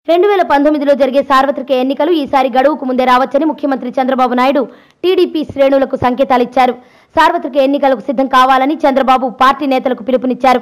2019లో జరిగే సార్వత్రిక ఎన్నికలు ఈసారి గడువుకు ముందే రావచ్చని ముఖ్యమంత్రి చంద్రబాబు నాయుడు టీడీపీ శ్రేణులకు సంకేతాలిచ్చారు. సార్వత్రిక ఎన్నికలకు సిద్ధం కావాలని చంద్రబాబు పార్టీ నేతలకు పిలుపునిచ్చారు.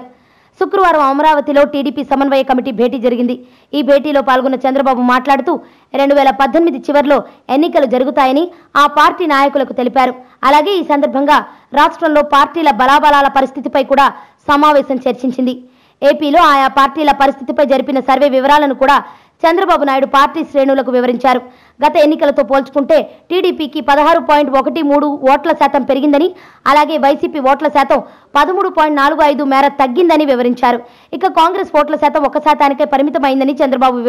శుక్రవారం అమరావతిలో టీడీపీ సమన్వయ కమిటీ భేటీ జరిగింది. ఈ భేటీలో పాల్గొన్న చంద్రబాబు మాట్లాడుతూ 2018 చివర్లో ఎన్నికలు జరుగుతాయని ఆ పార్టీ నాయకులకు తెలిపారు. అలాగే ఈ సందర్భంగా రాష్ట్రంలో పార్టీల బలాబలాల పరిస్థితిపై కూడా సమావేశం చర్చించింది. ఏపీలో ఆయా పార్టీల పరిస్థితిపై జరిపిన సర్వే వివరాలను కూడా చంద్రబాబు నాయుడు పార్టీ శ్రేణులకు వివరించారు. గత ఎన్నికలతో పోల్చుకుంటే టీడీపీకి 16.13 ఓట్ల శాతం పెరిగిందని, అలాగే వైసీపీ ఓట్ల శాతం 13.45 మేర తగ్గిందని వివరించారు. ఇక కాంగ్రెస్ ఓట్ల శాతం 1%కే పరిమితమైందని చంద్రబాబు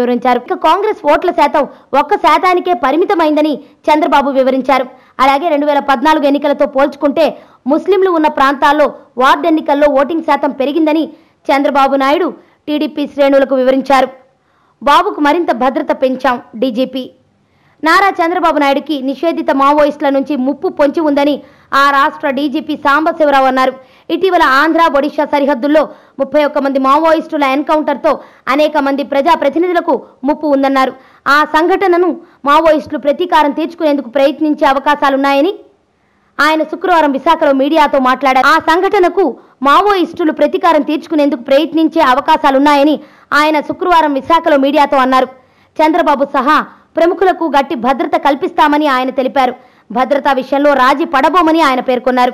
వివరించారు. అలాగే 2014 ఎన్నికలతో పోల్చుకుంటే ముస్లింలు ఉన్న ప్రాంతాల్లో వార్డు ఎన్నికల్లో ఓటింగ్ శాతం పెరిగిందని చంద్రబాబు నాయుడు టీడీపీ శ్రేణులకు వివరించారు. బాబుకు మరింత భద్రత పెంచాం. డీజీపీ నారా చంద్రబాబు నాయుడుకి నిషేధిత మావోయిస్టుల నుంచి ముప్పు పొంచి ఉందని ఆ రాష్ట్ర డీజీపీ సాంబశివరావు అన్నారు. ఇటీవల ఆంధ్ర, ఒడిశా సరిహద్దుల్లో 31 మంది మావోయిస్టుల ఎన్కౌంటర్తో అనేక మంది ప్రజాప్రతినిధులకు ముప్పు ఉందన్నారు. ఆ సంఘటనను మావోయిస్టులు ప్రతీకారం తీర్చుకునేందుకు ప్రయత్నించే అవకాశాలున్నాయని ఆయన శుక్రవారం విశాఖలో మీడియాతో మాట్లాడారు. ఆ సంఘటనకు మావోయిస్టులు ప్రతీకారం తీర్చుకునేందుకు ప్రయత్నించే అవకాశాలున్నాయని ఆయన శుక్రవారం విశాఖలో మీడియాతో అన్నారు. చంద్రబాబు సహా ప్రముఖులకు గట్టి భద్రత కల్పిస్తామని ఆయన తెలిపారు. భద్రతా విషయంలో రాజీ పడబోమని ఆయన పేర్కొన్నారు.